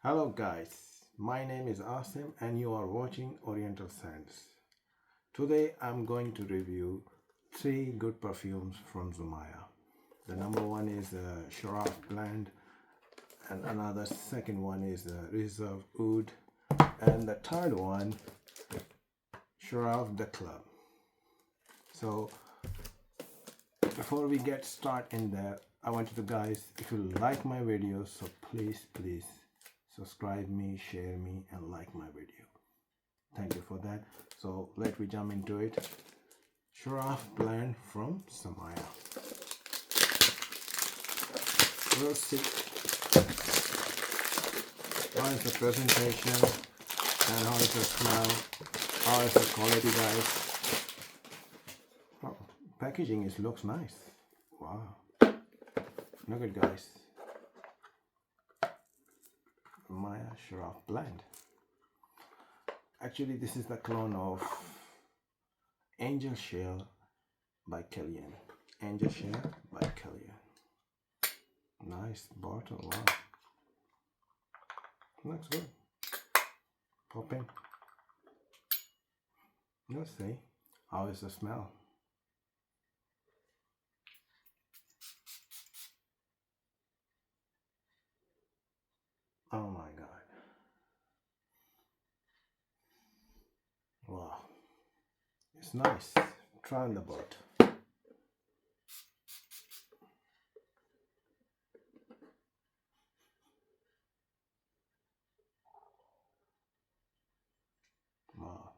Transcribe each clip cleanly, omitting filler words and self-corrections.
Hello guys, my name is Asim and you are watching Oriental Scents. Today I'm going to review 3 good perfumes from Zimaya. The number one is Sharaf Blend and another second one is Reserve Oud and the third one Sharaf the Club. So before we get started in there, I want you to guys, if you like my videos, so please subscribe me, share me and like my video. Thank you for that. So let me jump into it. Sharaf Blend from Zimaya. We'll see how is the presentation and how is the smell, how is the quality, guys. Oh, packaging looks nice. Wow, look at guys. Zimaya Sharaf Blend. Actually, this is the clone of Angel Shell by Killian. Angel Shell by Killian. Nice bottle. Wow, looks good. Pop in. Let's see how is the smell. Oh my god. Wow, it's nice. Try on the boat. Wow.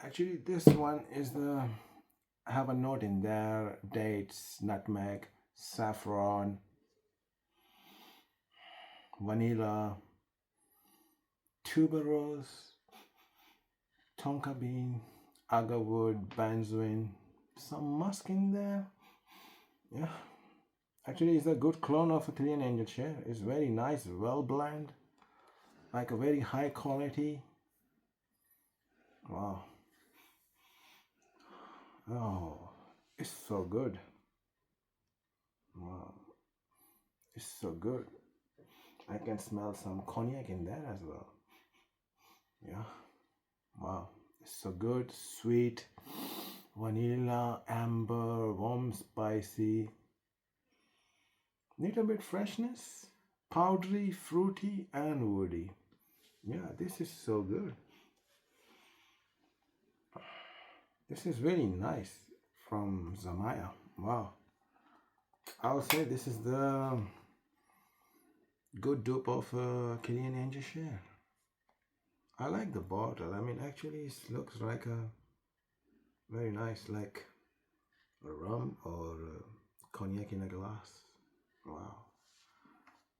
Actually, this one is the I have a note in there: dates, nutmeg, saffron, vanilla, tuberose, tonka bean, agarwood, benzoin, some musk in there. Yeah, actually, it's a good clone of a Killian Angel Share. It's very nice, well blend, like a very high quality. Wow. Oh, it's so good. Wow, it's so good. I can smell some cognac in there as well. Yeah. Wow, it's so good. Sweet, vanilla, amber, warm, spicy. Little bit freshness, powdery, fruity, and woody. Yeah, this is so good. This is really nice from Zimaya. Wow. I would say this is the good dupe of Killian Angel Share. I like the bottle. I mean, actually, it looks like a very nice, like a rum or cognac in a glass. Wow,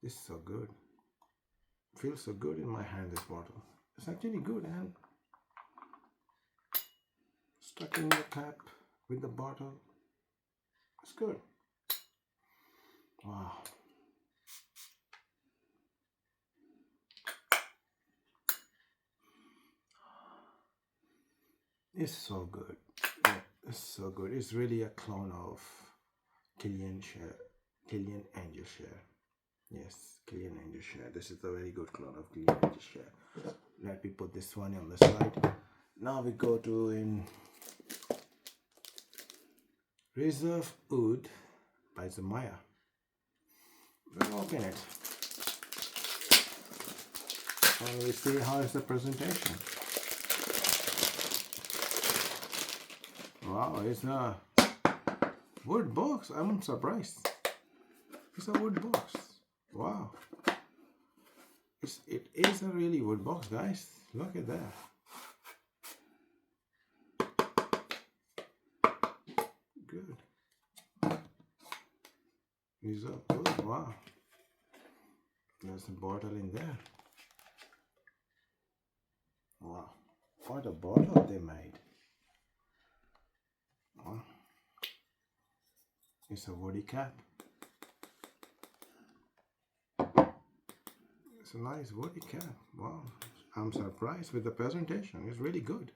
this is so good. Feels so good in my hand. This bottle. It's actually good and stuck in the cap with the bottle. It's good. Wow. It's so good. Yeah, it's so good. It's really a clone of Killian Angel Share. Yes, Killian Angel Share. This is a very good clone of Killian Angel Share. Let me put this one on the side. Now we go to in Reserve Oud by Zimaya. We'll open it. And we see how is the presentation. Wow, it's a wood box. I'm surprised. It's a wood box. Wow. It is a really wood box, guys. Look at that. Good. It's a good. Wow. There's a bottle in there. Wow. What a bottle they made. Wow. It's a woody cap. It's a nice woody cap. Wow. I'm surprised with the presentation. It's really good.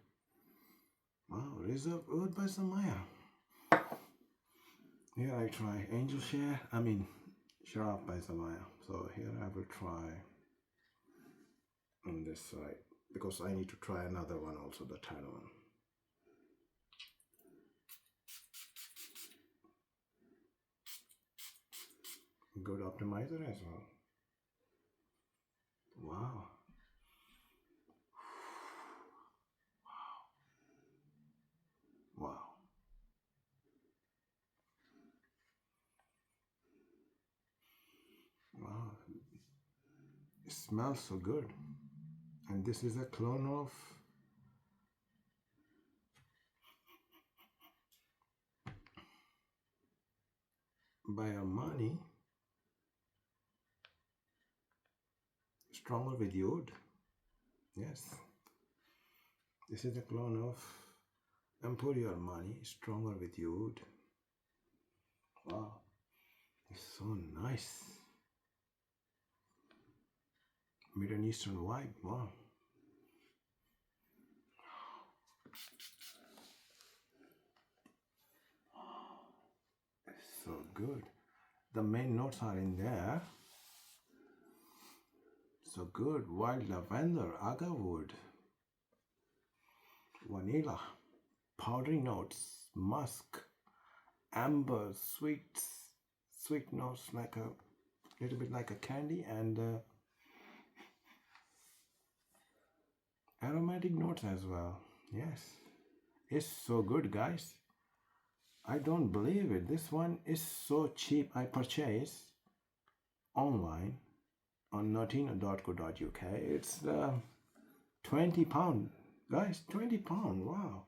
Wow. Reserve Oud by Zimaya. Here I try Angel Share. Sharaf by Zimaya. So here I will try on this side because I need to try another one also, the third one. Good optimizer as well. Wow. Wow. Wow. It smells so good. And this is a clone of by Armani, stronger with Oud. Yes. This is a clone of Emporio Armani, stronger with Oud. Wow. It's so nice. Middle Eastern vibe. Wow. It's so good. The main notes are in there. So good. Wild lavender, agar wood, vanilla, powdery notes, musk, amber, sweet notes like a little bit like a candy, and aromatic notes as well. Yes, it's so good, guys. I don't believe it. This one is so cheap. I purchased online on notino.co.uk. It's £20, guys. £20. Wow.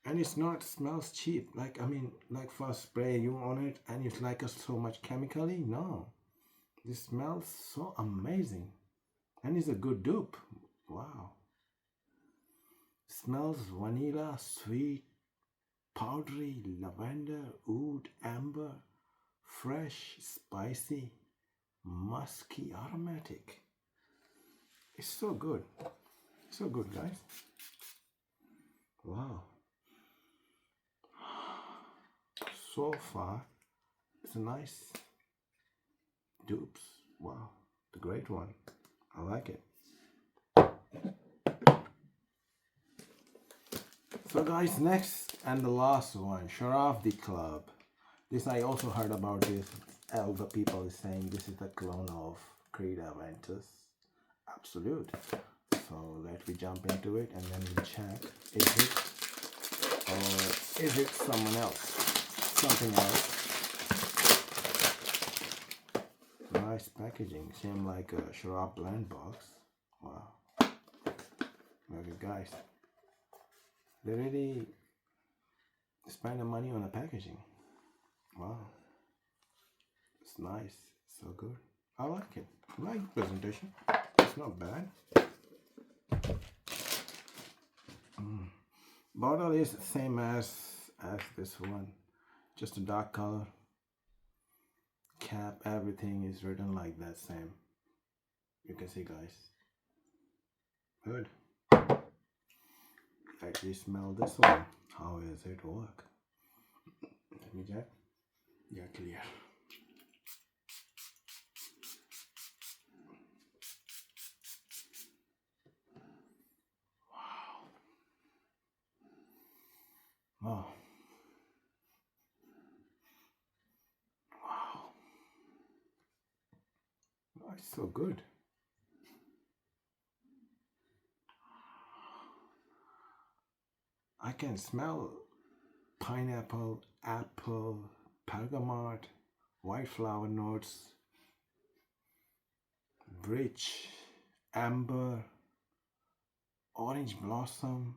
And it's not smells cheap. Like I mean, like first spray you on it, and it's like a, so much chemically. No, this smells so amazing, and it's a good dupe. Wow. Smells vanilla, sweet, powdery, lavender, oud, amber, fresh, spicy, musky, aromatic. It's so good. So good, guys. Wow. So far, it's a nice dupes. Wow. The great one. I like it. So guys, next and the last one, Sharaf the Club. This I also heard about this. All the people is saying this is the clone of Creed Aventus. Absolute. So let me jump into it and then we check. Is it or is it someone else? Something else. Nice packaging. Same like a Sharaf Blend box. Wow. Look at guys. They really spend the money on the packaging. Wow. It's nice. So good. I like it. I like the presentation. It's not bad. Bottle is the same as this one. Just a dark color. Cap, everything is written like that same. You can see, guys. Good. Actually smell this one. How does it work? Let me check. Yeah, clear. Wow. Wow. Oh, it's so good. I can smell pineapple, apple, bergamot, white flower notes, rich, amber, orange blossom,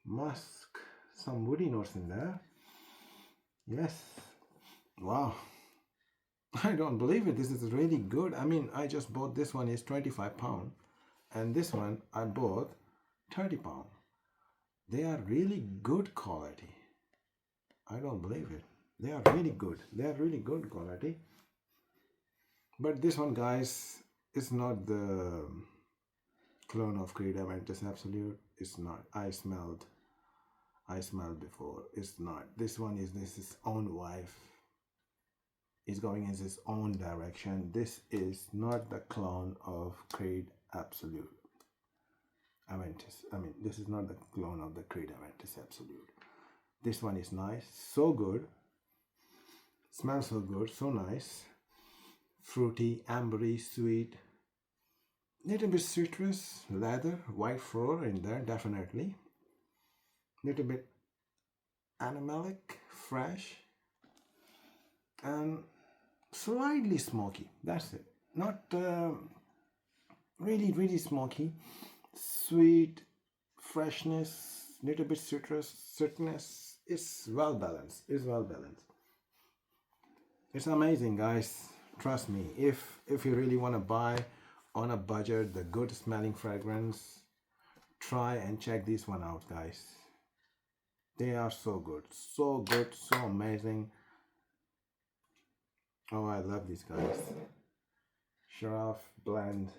musk, some woody notes in there. Yes. Wow. I don't believe it. This is really good. I mean, I just bought this one is £25 and this one I bought £30. They are really good quality. I don't believe it. They are really good. They are really good quality. But this one, guys, is not the clone of Creed Aventus Absolute. It's not. I smelled before. It's not. This one is this is own wife. is going in its own direction. This is not the clone of Creed Absolute Aventus. I mean, this is not the clone of the Creed Aventus Absolute. This one is nice, so good, smells so good, so nice, fruity, ambery, sweet, little bit citrus, leather, white flower in there, definitely, little bit animalic, fresh, and slightly smoky. That's it. Not really smoky. Sweet, freshness, little bit citrus, sweetness. It's well balanced. It's well balanced. It's amazing, guys. Trust me. If you really want to buy on a budget the good smelling fragrance, try and check this one out, guys. They are so good, so amazing. Oh, I love these guys. Sharaf Blend,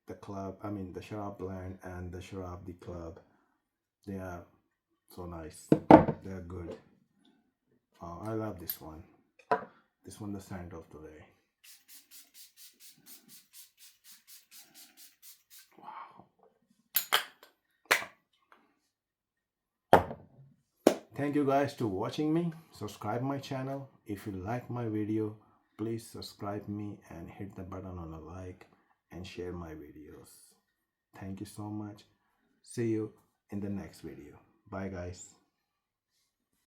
the club. I mean, the Sharaf Blend and the Sharaf the Club. They are so nice. They are good. Oh, I love this one. This one, the scent of today. Thank you guys to watching me. Subscribe my channel. If you like my video, please subscribe me and hit the button on a like and share my videos. Thank you so much. See you in the next video. Bye guys.